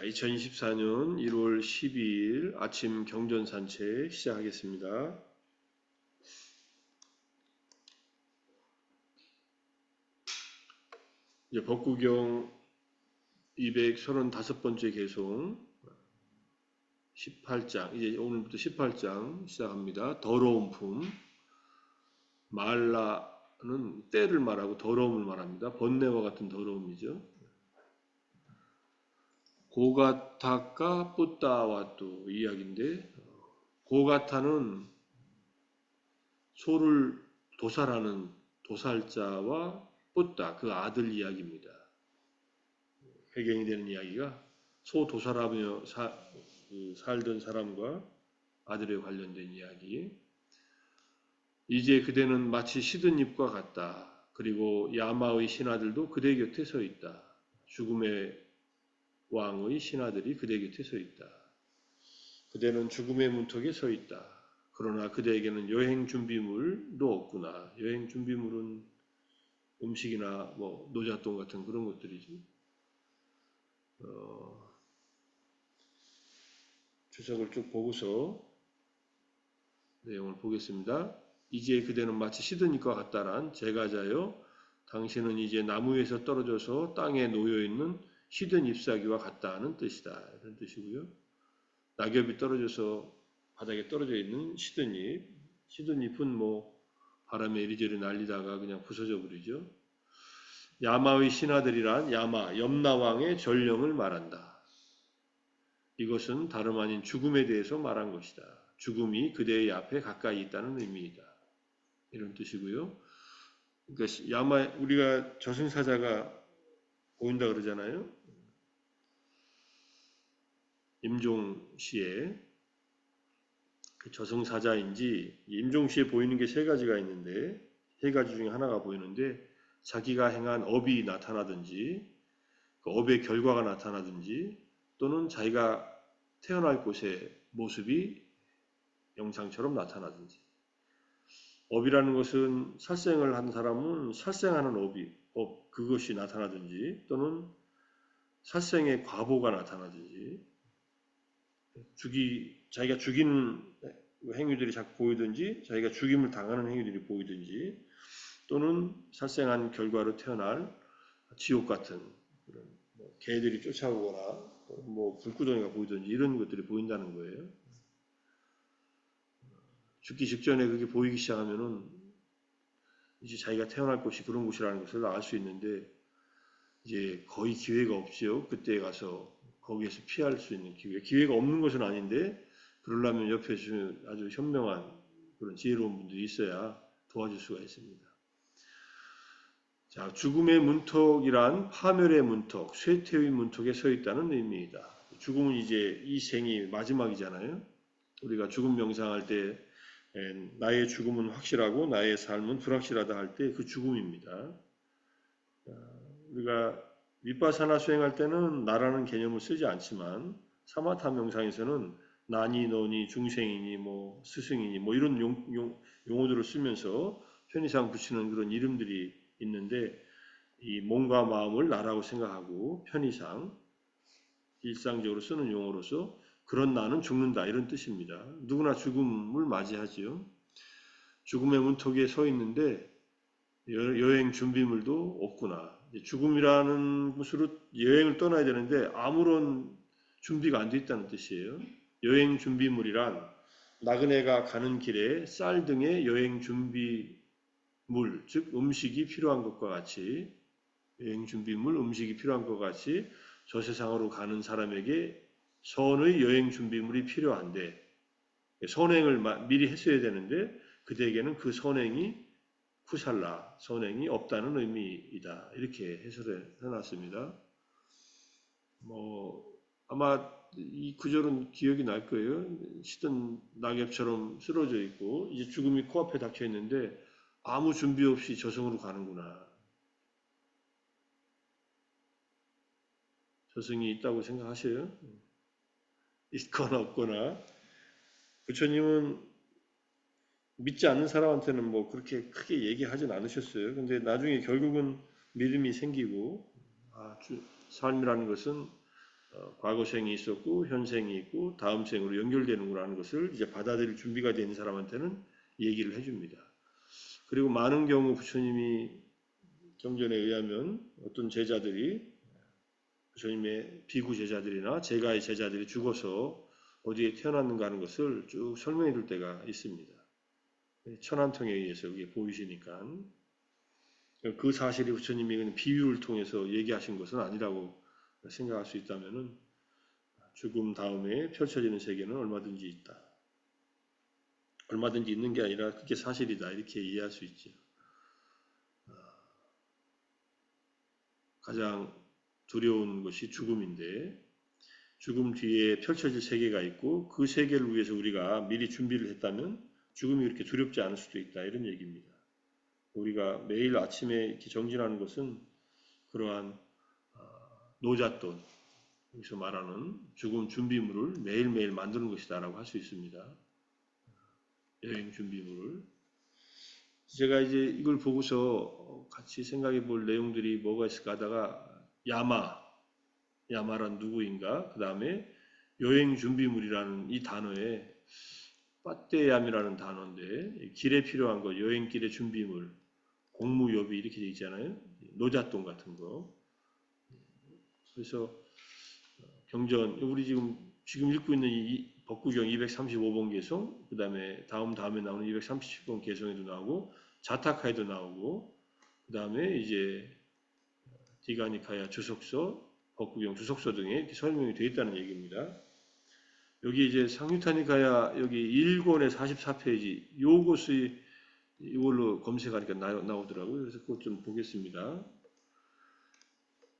2024년 1월 12일 아침 경전 산책 시작하겠습니다. 이제 법구경 235번째 개송 18장, 이제 오늘부터 18장 시작합니다. 더러운 품. 말라는 때를 말하고 더러움을 말합니다. 번뇌와 같은 더러움이죠. 고가타까 뿌따와 또 이야기인데, 고가타는 소를 도살하는 도살자와 뿌따, 그 아들 이야기입니다. 배경이 되는 이야기가 소 도살하며 살던 사람과 아들에 관련된 이야기. 이제 그대는 마치 시든 잎과 같다. 그리고 야마의 신하들도 그대 곁에 서 있다. 죽음의 왕의 신하들이 그대 곁에 서 있다. 그대는 죽음의 문턱에 서 있다. 그러나 그대에게는 여행 준비물도 없구나. 여행 준비물은 음식이나 뭐 노잣돈 같은 그런 것들이지. 주석을 쭉 보고서 내용을 보겠습니다. 이제 그대는 마치 시드니과 같다란 제가자여, 당신은 이제 나무 위에서 떨어져서 땅에 놓여있는 시든 잎사귀와 같다는 뜻이다. 이런 뜻이고요. 낙엽이 떨어져서 바닥에 떨어져 있는 시든 잎. 시든 잎은 뭐 바람에 이리저리 날리다가 그냥 부서져 버리죠. 야마의 신하들이란 야마, 염라왕의 전령을 말한다. 이것은 다름 아닌 죽음에 대해서 말한 것이다. 죽음이 그대의 앞에 가까이 있다는 의미이다. 이런 뜻이고요. 그러니까 야마, 우리가 저승사자가 보인다 그러잖아요. 임종시에 그 저승사자인지, 임종시에 보이는 게 세 가지가 있는데, 세 가지 중에 하나가 보이는데, 자기가 행한 업이 나타나든지, 그 업의 결과가 나타나든지, 또는 자기가 태어날 곳의 모습이 영상처럼 나타나든지. 업이라는 것은 살생을 한 사람은 살생하는 업, 그것이 나타나든지, 또는 살생의 과보가 나타나든지, 자기가 죽이는 행위들이 자꾸 보이든지, 자기가 죽임을 당하는 행위들이 보이든지, 또는 살생한 결과로 태어날 지옥 같은 그런 개들이 쫓아오거나 뭐 불구덩이가 보이든지 이런 것들이 보인다는 거예요. 죽기 직전에 그게 보이기 시작하면은 이제 자기가 태어날 곳이 그런 곳이라는 것을 알 수 있는데, 이제 거의 기회가 없지요. 그때 가서 거기에서 피할 수 있는 기회가 없는 것은 아닌데, 그러려면 옆에 아주 현명한 그런 지혜로운 분들이 있어야 도와줄 수가 있습니다. 자, 죽음의 문턱이란 파멸의 문턱, 쇠퇴의 문턱에 서 있다는 의미이다. 죽음은 이제 이 생이 마지막이잖아요. 우리가 죽음 명상할 때 나의 죽음은 확실하고 나의 삶은 불확실하다 할 때 그 죽음입니다. 우리가 위파사나 수행할 때는 나라는 개념을 쓰지 않지만 사마타 명상에서는 나니, 너니, 중생이니, 뭐 스승이니, 뭐 이런 용어들을 쓰면서 편의상 붙이는 그런 이름들이 있는데, 이 몸과 마음을 나라고 생각하고 편의상 일상적으로 쓰는 용어로서 그런 나는 죽는다 이런 뜻입니다. 누구나 죽음을 맞이하지요. 죽음의 문턱에 서 있는데 여행 준비물도 없구나. 죽음이라는 곳으로 여행을 떠나야 되는데 아무런 준비가 안 돼 있다는 뜻이에요. 여행 준비물이란 나그네가 가는 길에 쌀 등의 여행 준비물, 즉 음식이 필요한 것과 같이, 여행 준비물, 음식이 필요한 것 같이 저 세상으로 가는 사람에게 선의 여행 준비물이 필요한데, 선행을 미리 했어야 되는데 그대에게는 그 선행이 쿠살라, 선행이 없다는 의미이다. 이렇게 해설을 해놨습니다. 아마 이 구절은 기억이 날 거예요. 시든 낙엽처럼 쓰러져 있고 이제 죽음이 코앞에 닥쳐 있는데 아무 준비 없이 저승으로 가는구나. 저승이 있다고 생각하셔요? 있거나 없거나. 부처님은 믿지 않는 사람한테는 뭐 그렇게 크게 얘기하진 않으셨어요. 근데 나중에 결국은 믿음이 생기고, 삶이라는 것은 과거 생이 있었고 현생이 있고 다음 생으로 연결되는구나 하는 것을 이제 받아들일 준비가 된 사람한테는 얘기를 해줍니다. 그리고 많은 경우 부처님이 경전에 의하면 어떤 제자들이 부처님의 비구 제자들이나 제가의 제자들이 죽어서 어디에 태어났는가 하는 것을 쭉 설명해 줄 때가 있습니다. 천안통에 의해서 그게 보이시니까 그 사실이 부처님이 그냥 비유를 통해서 얘기하신 것은 아니라고 생각할 수 있다면은 죽음 다음에 펼쳐지는 세계는 얼마든지 있다. 얼마든지 있는 게 아니라 그게 사실이다. 이렇게 이해할 수 있죠. 가장 두려운 것이 죽음인데 죽음 뒤에 펼쳐질 세계가 있고 그 세계를 위해서 우리가 미리 준비를 했다면 죽음이 그렇게 두렵지 않을 수도 있다. 이런 얘기입니다. 우리가 매일 아침에 이렇게 정진하는 것은 그러한 노잣돈, 여기서 말하는 죽음 준비물을 매일매일 만드는 것이다라고 할 수 있습니다. 여행 준비물을. 제가 이제 이걸 보고서 같이 생각해 볼 내용들이 뭐가 있을까 하다가 야마란 누구인가? 그 다음에 여행 준비물이라는 이 단어에 빠떼얌이라는 단어인데 길에 필요한 거, 여행길의 준비물, 공무요비 이렇게 되어 있잖아요. 노잣돈 같은 거. 그래서 경전, 우리 지금 읽고 있는 이 법구경 235번 개송, 그 다음에 다음에 나오는 230번 개송에도 나오고, 자타카에도 나오고, 그 다음에 이제 디가니카야 주석서, 법구경 주석서 등에 이렇게 설명이 되어 있다는 얘기입니다. 여기 이제 상유타니카야 여기 1권의 44페이지, 요것이 이걸로 검색하니까 나오더라고요. 그래서 그것 좀 보겠습니다.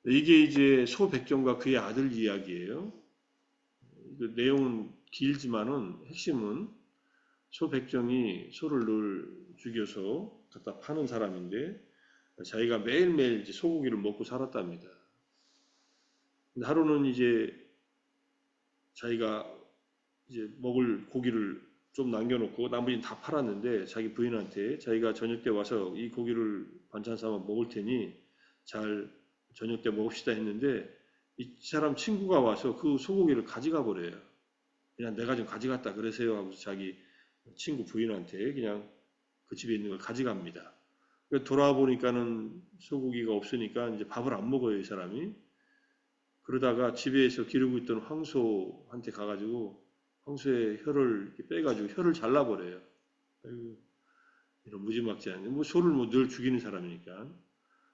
이게 이제 소백정과 그의 아들 이야기예요. 그 내용은 길지만은 핵심은 소백정이 소를 늘 죽여서 갖다 파는 사람인데 자기가 매일매일 이제 소고기를 먹고 살았답니다. 근데 하루는 이제 자기가 이제 먹을 고기를 좀 남겨놓고 나머지는 다 팔았는데 자기 부인한테 자기가 저녁 때 와서 이 고기를 반찬 삼아 먹을 테니 잘 저녁 때 먹읍시다 했는데 이 사람 친구가 와서 그 소고기를 가져가 버려요. 그냥 내가 좀 가져갔다 그러세요 하고서 자기 친구 부인한테 그냥 그 집에 있는 걸 가져갑니다. 돌아와 보니까는 소고기가 없으니까 이제 밥을 안 먹어요, 이 사람이. 그러다가 집에서 기르고 있던 황소한테 가가지고 황소의 혀를 빼가지고 혀를 잘라버려요. 아이고, 이런 무지막지한, 뭐 소를 뭐 늘 죽이는 사람이니까.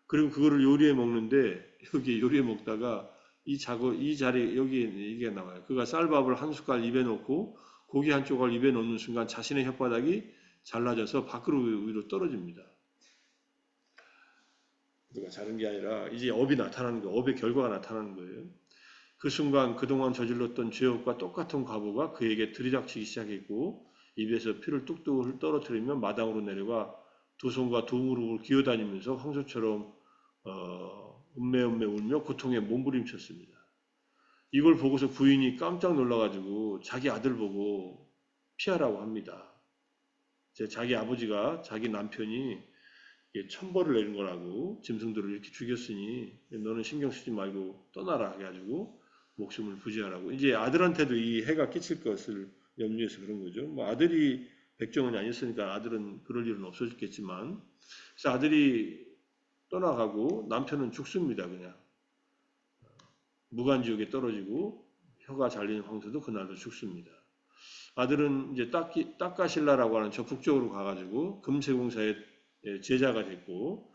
그리고 그거를 요리해 먹는데 여기 요리해 먹다가 이 자리 여기 이게 나와요. 그가 쌀밥을 한 숟갈 입에 넣고 고기 한 조각 입에 넣는 순간 자신의 혓바닥이 잘라져서 밖으로 위로 떨어집니다. 누가 자른 게 아니라 이제 업이 나타나는 거예요. 업의 결과가 나타나는 거예요. 그 순간 그동안 저질렀던 죄업과 똑같은 과보가 그에게 들이닥치기 시작했고 입에서 피를 뚝뚝 떨어뜨리며 마당으로 내려가 두 손과 두 무릎을 기어다니면서 황소처럼 음매음매 울며 고통에 몸부림쳤습니다. 이걸 보고서 부인이 깜짝 놀라가지고 자기 아들 보고 피하라고 합니다. 자기 아버지가 자기 남편이 천벌을 내린 거라고 짐승들을 이렇게 죽였으니 너는 신경 쓰지 말고 떠나라 해가지고 목숨을 부지하라고. 이제 아들한테도 이 해가 끼칠 것을 염려해서 그런 거죠. 뭐 아들이 백정은 아니었으니까 아들은 그럴 일은 없어졌겠지만 그래서 아들이 떠나가고 남편은 죽습니다. 그냥 무간지옥에 떨어지고 혀가 잘린 황소도 그날도 죽습니다. 아들은 이제 딱가실라라고 하는 저 북쪽으로 가가지고 금세공사의 제자가 됐고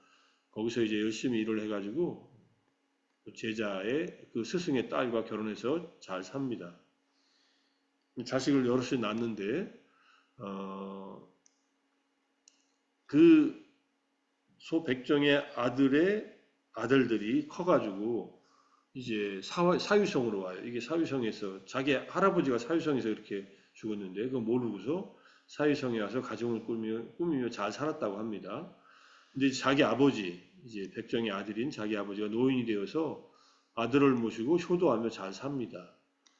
거기서 이제 열심히 일을 해가지고 제자의 그 스승의 딸과 결혼해서 잘 삽니다. 자식을 여럿이 낳는데 그 소백정의 아들의 아들들이 커가지고 이제 사위성으로 와요. 이게 사위성에서 자기 할아버지가 사위성에서 이렇게 죽었는데 그거 모르고서 사위성에 와서 가정을 꾸미며 잘 살았다고 합니다. 근데 자기 아버지, 이제 백정의 아들인 자기 아버지가 노인이 되어서 아들을 모시고 효도하며 잘 삽니다.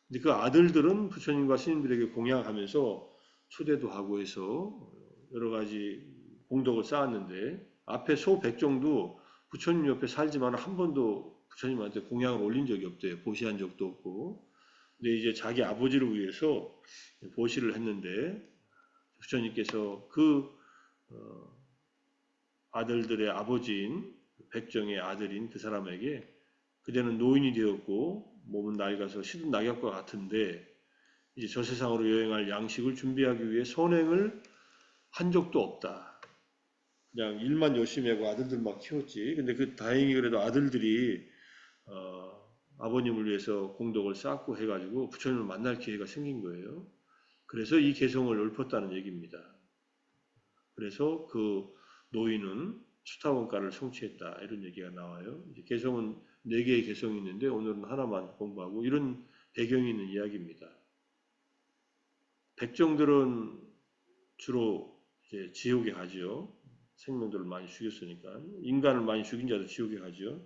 근데 그 아들들은 부처님과 스님들에게 공양하면서 초대도 하고 해서 여러 가지 공덕을 쌓았는데 앞에 소백정도 부처님 옆에 살지만 한 번도 부처님한테 공양을 올린 적이 없대요. 보시한 적도 없고. 근데 이제 자기 아버지를 위해서 보시를 했는데 부처님께서 그 아들들의 아버지인 백정의 아들인 그 사람에게 그대는 노인이 되었고 몸은 낡아서 시든 낙엽과 같은데 이제 저 세상으로 여행할 양식을 준비하기 위해 선행을 한 적도 없다. 그냥 일만 열심히 하고 아들들 막 키웠지. 근데 그 다행히 그래도 아들들이 아버님을 위해서 공덕을 쌓고 해가지고 부처님을 만날 기회가 생긴 거예요. 그래서 이 개성을 읊었다는 얘기입니다. 그래서 그 노인은 수타원가를 성취했다 이런 얘기가 나와요. 이제 개성은 네 개의 개성이 있는데 오늘은 하나만 공부하고 이런 배경이 있는 이야기입니다. 백정들은 주로 이제 지옥에 가지요. 생명들을 많이 죽였으니까 인간을 많이 죽인 자도 지옥에 가지요.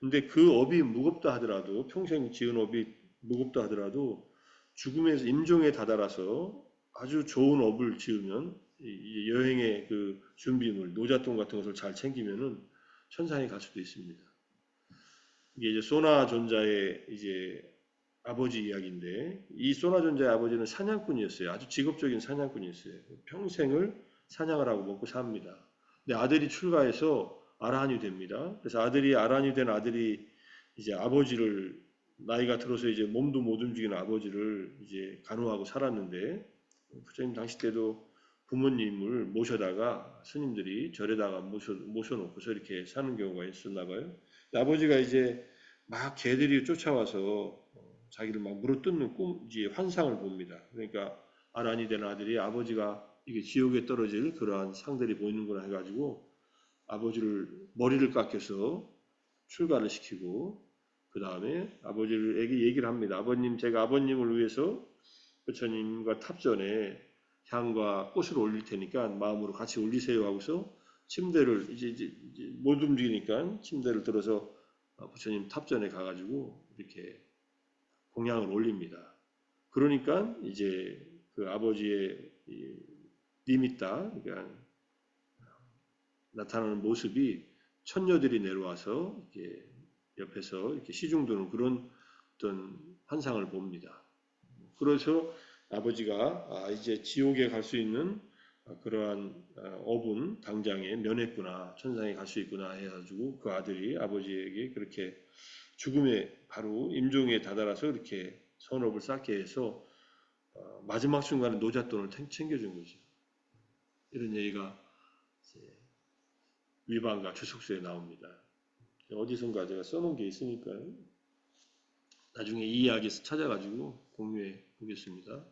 근데 그 업이 무겁다 하더라도 평생 지은 업이 무겁다 하더라도 죽음에서 임종에 다다라서 아주 좋은 업을 지으면 여행의 그 준비물 노잣돈 같은 것을 잘 챙기면은 천상에 갈 수도 있습니다. 이게 이제 소나 존자의 이제 아버지 이야기인데 이 소나 존자의 아버지는 사냥꾼이었어요. 아주 직업적인 사냥꾼이었어요. 평생을 사냥을 하고 먹고 삽니다. 근데 아들이 출가해서 아라한이 됩니다. 그래서 아라한이 된 아들이 이제 아버지를 나이가 들어서 이제 몸도 못 움직이는 아버지를 이제 간호하고 살았는데 부처님 당시 때도 부모님을 모셔다가 스님들이 절에다가 모셔놓고서 이렇게 사는 경우가 있었나 봐요. 아버지가 이제 막 개들이 쫓아와서 자기를 막 물어뜯는 이제 환상을 봅니다. 그러니까 아란이 된 아들이 아버지가 이게 지옥에 떨어질 그러한 상들이 보이는구나 해가지고 아버지를 머리를 깎여서 출가를 시키고 그 다음에 아버지에게 얘기를 합니다. 아버님, 제가 아버님을 위해서 부처님과 탑전에 향과 꽃을 올릴 테니까 마음으로 같이 올리세요 하고서 침대를 이제 못 움직이니까 침대를 들어서 부처님 탑전에 가가지고 이렇게 공양을 올립니다. 그러니까 이제 그 아버지의 니미tta, 그러니까 나타나는 모습이 천녀들이 내려와서 이렇게 옆에서 이렇게 시중도는 그런 어떤 환상을 봅니다. 그래서 아버지가 이제 지옥에 갈 수 있는 그러한 업은 당장에 면했구나, 천상에 갈 수 있구나 해가지고 그 아들이 아버지에게 그렇게 죽음에 바로 임종에 다다라서 이렇게 선업을 쌓게 해서 마지막 순간에 노잣돈을 챙겨준 거죠. 이런 얘기가 위반과 주석서에 나옵니다. 어디선가 제가 써놓은 게 있으니까 나중에 이 이야기에서 찾아가지고 공유해 보겠습니다.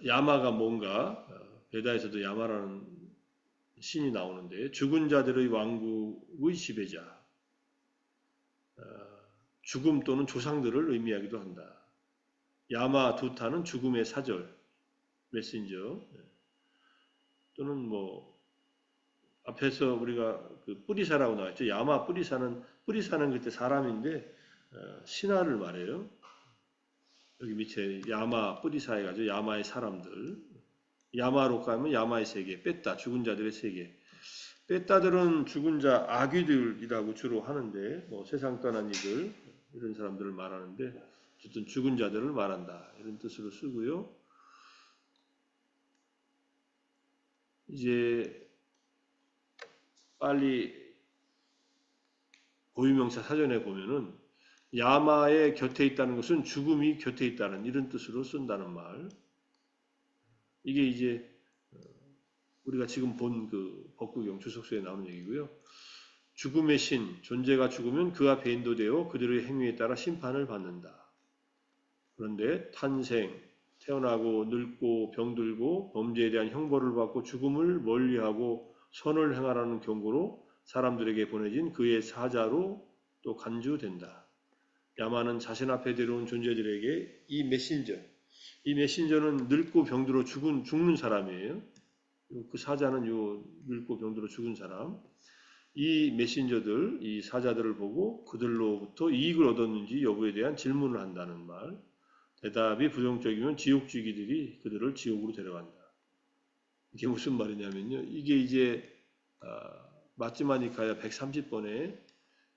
야마가 뭔가 베다에서도 야마라는 신이 나오는데 죽은 자들의 왕국의 지배자, 죽음 또는 조상들을 의미하기도 한다. 야마 두타는 죽음의 사절, 메신저 또는 뭐 앞에서 우리가 그 뿌리사라고 나왔죠. 야마 뿌리사는 그때 사람인데 신하를 말해요. 여기 밑에 야마 뿌리사 해가지고 야마의 사람들. 야마로 가면 야마의 세계, 뺐다 죽은 자들의 세계. 뺐다들은 죽은 자 아귀들이라고 주로 하는데 뭐 세상 떠난 이들 이런 사람들을 말하는데 어쨌든 죽은 자들을 말한다 이런 뜻으로 쓰고요. 이제 빨리 고유명사 사전에 보면은 야마의 곁에 있다는 것은 죽음이 곁에 있다는 이런 뜻으로 쓴다는 말. 이게 이제 우리가 지금 본 그 법구경 주석서에 나오는 얘기고요. 죽음의 신, 존재가 죽으면 그 앞에 인도되어 그들의 행위에 따라 심판을 받는다. 그런데 탄생, 태어나고 늙고 병들고 범죄에 대한 형벌을 받고 죽음을 멀리하고 선을 행하라는 경고로 사람들에게 보내진 그의 사자로 또 간주된다. 야마는 자신 앞에 데려온 존재들에게 이 메신저는 늙고 병들어 죽는 사람이에요. 그 사자는 요 늙고 병들어 죽은 사람. 이 메신저들, 이 사자들을 보고 그들로부터 이익을 얻었는지 여부에 대한 질문을 한다는 말. 대답이 부정적이면 지옥주기들이 그들을 지옥으로 데려간다. 이게 무슨 말이냐면요. 이게 이제 마찌마니카야 130번에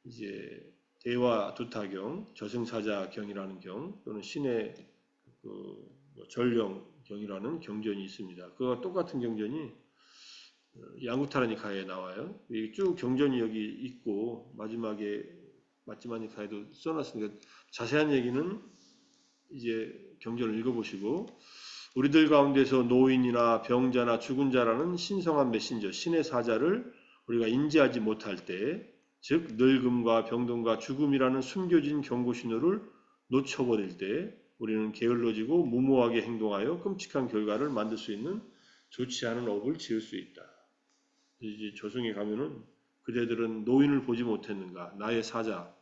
이제 대화 두타경, 저승사자경이라는 경 또는 신의 전령경이라는 경전이 있습니다. 그와 똑같은 경전이 양구타라니카에 나와요. 쭉 경전이 여기 있고 마지막에 마찌마니카에도 써놨으니까 자세한 얘기는 이제 경전을 읽어보시고 우리들 가운데서 노인이나 병자나 죽은 자라는 신성한 메신저, 신의 사자를 우리가 인지하지 못할 때, 즉 늙음과 병든과 죽음이라는 숨겨진 경고 신호를 놓쳐버릴 때 우리는 게을러지고 무모하게 행동하여 끔찍한 결과를 만들 수 있는 좋지 않은 업을 지을 수 있다. 이제 조승에 가면은 그대들은 노인을 보지 못했는가? 나의 사자,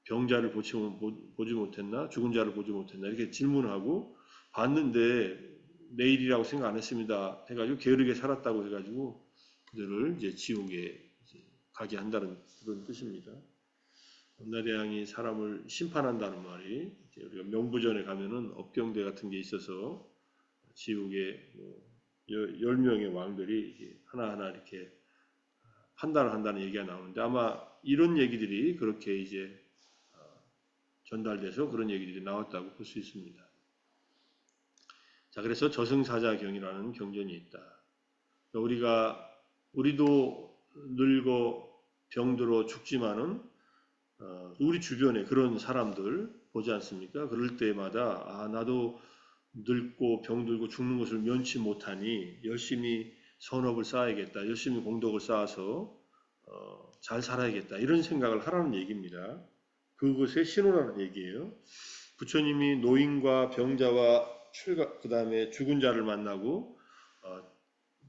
병자를 보지 못했나? 죽은 자를 보지 못했나? 이렇게 질문하고 봤는데 내일이라고 생각 안 했습니다. 해가지고 게으르게 살았다고 해가지고 그들을 이제 지옥에 이제 가게 한다는 그런 뜻입니다. 엄나대왕이 사람을 심판한다는 말이 이제 우리가 명부전에 가면은 업경대 같은 게 있어서 지옥에 뭐 10명의 왕들이 하나하나 이렇게 판단을 한다는 얘기가 나오는데 아마 이런 얘기들이 그렇게 이제 전달돼서 그런 얘기들이 나왔다고 볼 수 있습니다. 자, 그래서 저승사자경이라는 경전이 있다. 우리도 늙어 병들어 죽지만은 우리 주변에 그런 사람들 보지 않습니까? 그럴 때마다 나도 늙고 병들고 죽는 것을 면치 못하니 열심히 선업을 쌓아야겠다. 열심히 공덕을 쌓아서 잘 살아야겠다. 이런 생각을 하라는 얘기입니다. 그것의 신호라는 얘기예요. 부처님이 노인과 병자와 그 다음에 죽은 자를 만나고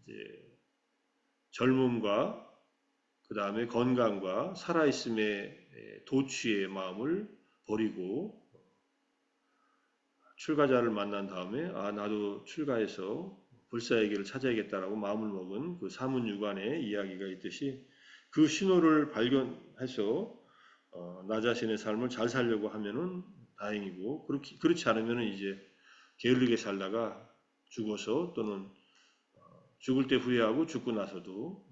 이제 젊음과 그 다음에 건강과 살아있음의 도취의 마음을 버리고 출가자를 만난 다음에 나도 출가해서 불사의 길을 찾아야겠다라고 마음을 먹은 그 사문유관의 이야기가 있듯이 그 신호를 발견해서 나 자신의 삶을 잘 살려고 하면은 다행이고 그렇지 않으면은 이제 게을르게 살다가 죽어서 또는 죽을 때 후회하고 죽고 나서도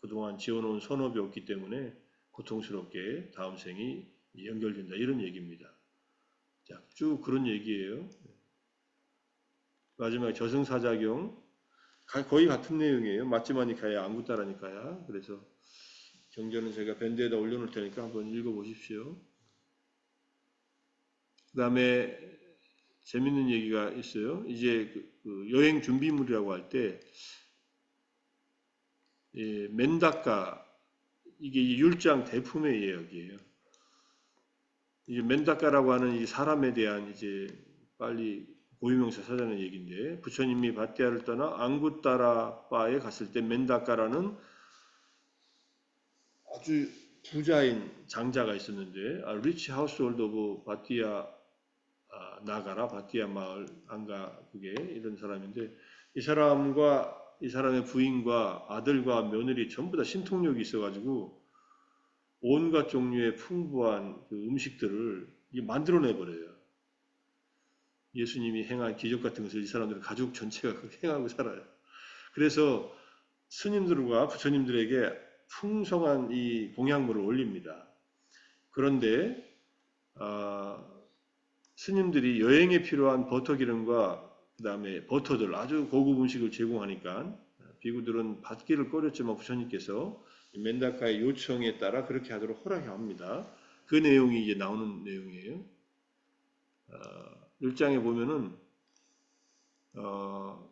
그동안 지어놓은 선업이 없기 때문에 고통스럽게 다음 생이 연결된다 이런 얘기입니다. 자, 쭉 그런 얘기예요. 마지막에 저승사자경 거의 같은 내용이에요. 마찌마니카야 안구따라니까야. 그래서 경전은 제가 밴드에다 올려놓을 테니까 한번 읽어보십시오. 그 다음에 재밌는 얘기가 있어요. 이제 그 여행 준비물이라고 할 때 맨다카 이게 율장 대품의 이야기예요. 이제 맨다카라고 하는 이 사람에 대한 이제 빨리 고유명사 사자는 얘기인데 부처님이 바티아를 떠나 앙구따라바에 갔을 때 맨다카라는 아주 부자인 장자가 있었는데 리치 하우스홀드 오브 바티아 나가라 바티아 마을 안가 그게 이런 사람인데 이 사람과 이 사람의 부인과 아들과 며느리 전부 다 신통력이 있어가지고 온갖 종류의 풍부한 그 음식들을 만들어내 버려요. 예수님이 행한 기적 같은 것을 이 사람들은 가족 전체가 행하고 살아요. 그래서 스님들과 부처님들에게 풍성한 이 공양물을 올립니다. 그런데 스님들이 여행에 필요한 버터기름과 그 다음에 버터들 아주 고급 음식을 제공하니까 비구들은 받기를 꺼렸지만 부처님께서 맨다카의 요청에 따라 그렇게 하도록 허락합니다. 그 내용이 이제 나오는 내용이에요. 1장에 보면은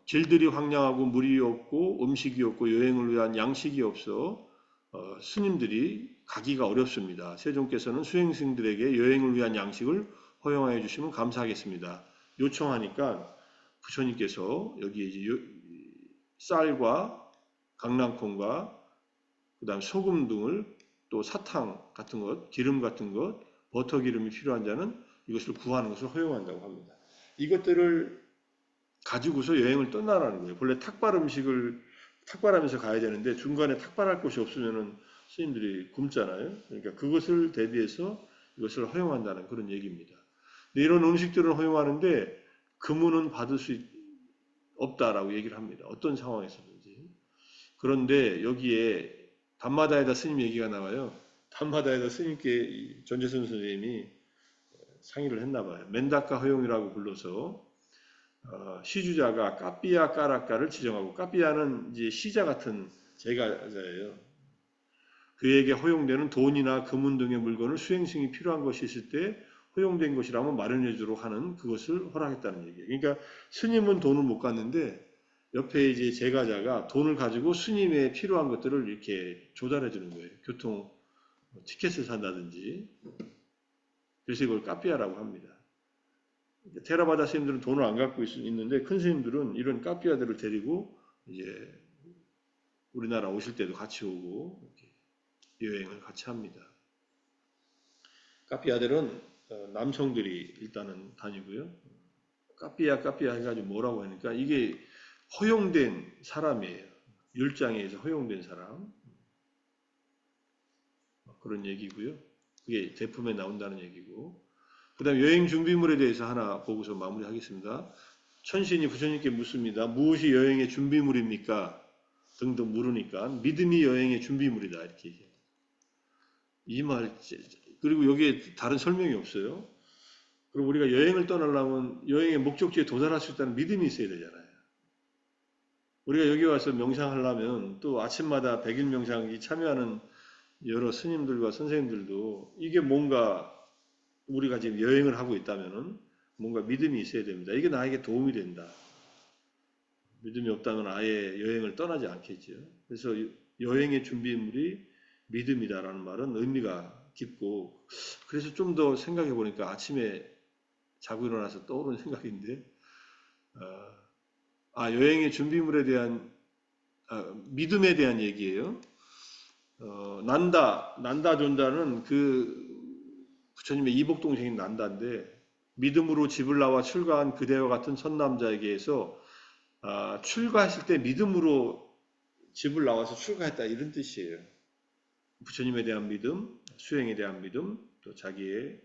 길들이 황량하고 물이 없고 음식이 없고 여행을 위한 양식이 없어 스님들이 가기가 어렵습니다. 세종께서는 수행승들에게 여행을 위한 양식을 허용하여 주시면 감사하겠습니다. 요청하니까 부처님께서 여기에 이제 쌀과 강낭콩과 그 다음 소금 등을 또 사탕 같은 것, 기름 같은 것, 버터 기름이 필요한 자는 이것을 구하는 것을 허용한다고 합니다. 이것들을 가지고서 여행을 떠나라는 거예요. 본래 탁발하면서 가야 되는데 중간에 탁발할 곳이 없으면은 스님들이 굶잖아요. 그러니까 그것을 대비해서 이것을 허용한다는 그런 얘기입니다. 이런 음식들을 허용하는데 금은은 받을 수 없다라고 얘기를 합니다. 어떤 상황에서든지. 그런데 여기에 밤마다에다 스님 얘기가 나와요. 밤마다에다 스님께 전재선 선생님이 상의를 했나 봐요. 맨다카 허용이라고 불러서 시주자가 까삐아 까라까를 지정하고, 까삐아는 이제 시자 같은 제가자예요. 그에게 허용되는 돈이나 금은 등의 물건을 수행승이 필요한 것이 있을 때 허용된 것이라면 마련해 주도록 하는 그것을 허락했다는 얘기예요. 그러니까 스님은 돈을 못 갖는데 옆에 이제 제가자가 돈을 가지고 스님의 필요한 것들을 이렇게 조달해 주는 거예요. 교통 티켓을 산다든지. 그래서 이걸 까삐아라고 합니다. 테라바다 스님들은 돈을 안 갖고 있는데 큰 스님들은 이런 까삐아들을 데리고 이제 우리나라 오실 때도 같이 오고 여행을 같이 합니다. 카피아들은 남성들이 일단은 다니고요. 까삐아 까삐아 해가지고 뭐라고 하니까 이게 허용된 사람이에요. 율장에서 허용된 사람. 그런 얘기고요. 그게 제품에 나온다는 얘기고. 그 다음 여행 준비물에 대해서 하나 보고서 마무리하겠습니다. 천신이 부처님께 묻습니다. 무엇이 여행의 준비물입니까? 등등 물으니까 믿음이 여행의 준비물이다 이렇게 얘기해요. 이 말, 그리고 여기에 다른 설명이 없어요. 그리고 우리가 여행을 떠나려면 여행의 목적지에 도달할 수 있다는 믿음이 있어야 되잖아요. 우리가 여기 와서 명상하려면 또 아침마다 100일 명상에 참여하는 여러 스님들과 선생님들도 이게 뭔가 우리가 지금 여행을 하고 있다면은 뭔가 믿음이 있어야 됩니다. 이게 나에게 도움이 된다. 믿음이 없다면 아예 여행을 떠나지 않겠죠. 그래서 여행의 준비물이 믿음이다라는 말은 의미가 깊고, 그래서 좀 더 생각해 보니까 아침에 자고 일어나서 떠오른 생각인데, 여행의 준비물에 대한, 믿음에 대한 얘기예요. 난다 존다는 부처님의 이복동생인 난다인데, 믿음으로 집을 나와 출가한 그대와 같은 선남자에게서 출가했을 때 믿음으로 집을 나와서 출가했다 이런 뜻이에요. 부처님에 대한 믿음, 수행에 대한 믿음, 또 자기의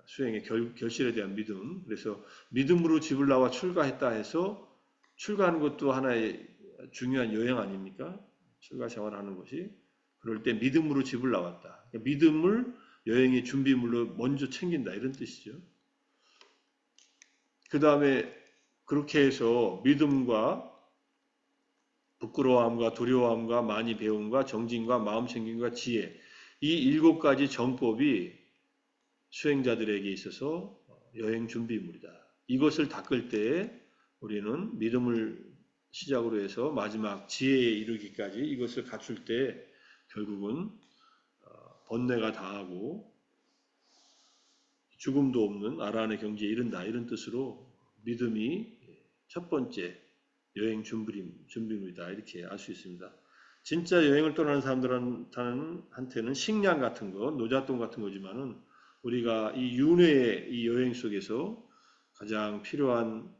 수행의 결실에 대한 믿음. 그래서 믿음으로 집을 나와 출가했다 해서 출가하는 것도 하나의 중요한 여행 아닙니까? 출가 생활하는 것이. 그럴 때 믿음으로 집을 나왔다. 그러니까 믿음을 여행의 준비물로 먼저 챙긴다 이런 뜻이죠. 그 다음에 그렇게 해서 믿음과 부끄러워함과 두려워함과 많이 배움과 정진과 마음 챙김과 지혜, 이 7가지 정법이 수행자들에게 있어서 여행 준비물이다. 이것을 닦을 때에 우리는 믿음을 시작으로 해서 마지막 지혜에 이르기까지 이것을 갖출 때 결국은 번뇌가 다하고 죽음도 없는 아라한의 경지에 이른다. 이런 뜻으로 믿음이 첫 번째 여행 준비물이다. 이렇게 알 수 있습니다. 진짜 여행을 떠나는 사람들한테는 식량 같은 거, 노잣돈 같은 거지만은 우리가 이 윤회의 이 여행 속에서 가장 필요한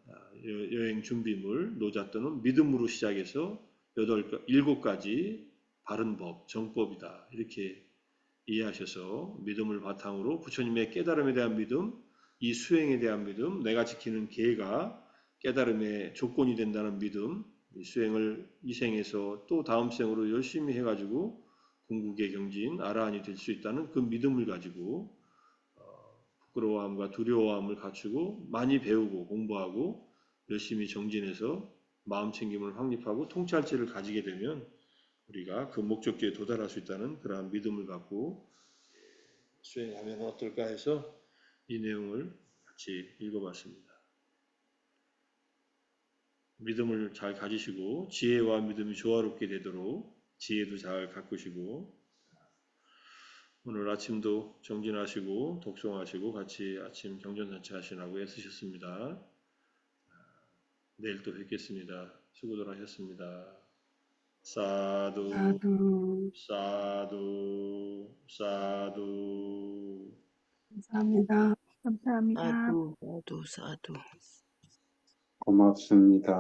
여행 준비물, 노잣돈은 믿음으로 시작해서 7가지 바른 법, 정법이다. 이렇게 이해하셔서 믿음을 바탕으로 부처님의 깨달음에 대한 믿음, 이 수행에 대한 믿음, 내가 지키는 계가 깨달음의 조건이 된다는 믿음, 이 수행을 이 생에서 또 다음 생으로 열심히 해가지고 궁극의 경지인 아라한이 될 수 있다는 그 믿음을 가지고 부끄러워함과 두려워함을 갖추고 많이 배우고 공부하고 열심히 정진해서 마음 챙김을 확립하고 통찰지를 가지게 되면 우리가 그 목적지에 도달할 수 있다는 그러한 믿음을 갖고 수행하면 어떨까 해서 이 내용을 같이 읽어봤습니다. 믿음을 잘 가지시고 지혜와 믿음이 조화롭게 되도록 지혜도 잘 가꾸시고 오늘 아침도 정진하시고 독송하시고 같이 아침 경전산책 하시라고 애쓰셨습니다. 내일 또 뵙겠습니다. 수고들 하셨습니다. 사두 사두. 사두 사두. 감사합니다. 감사합니다. 사두, 사두, 사두. 고맙습니다.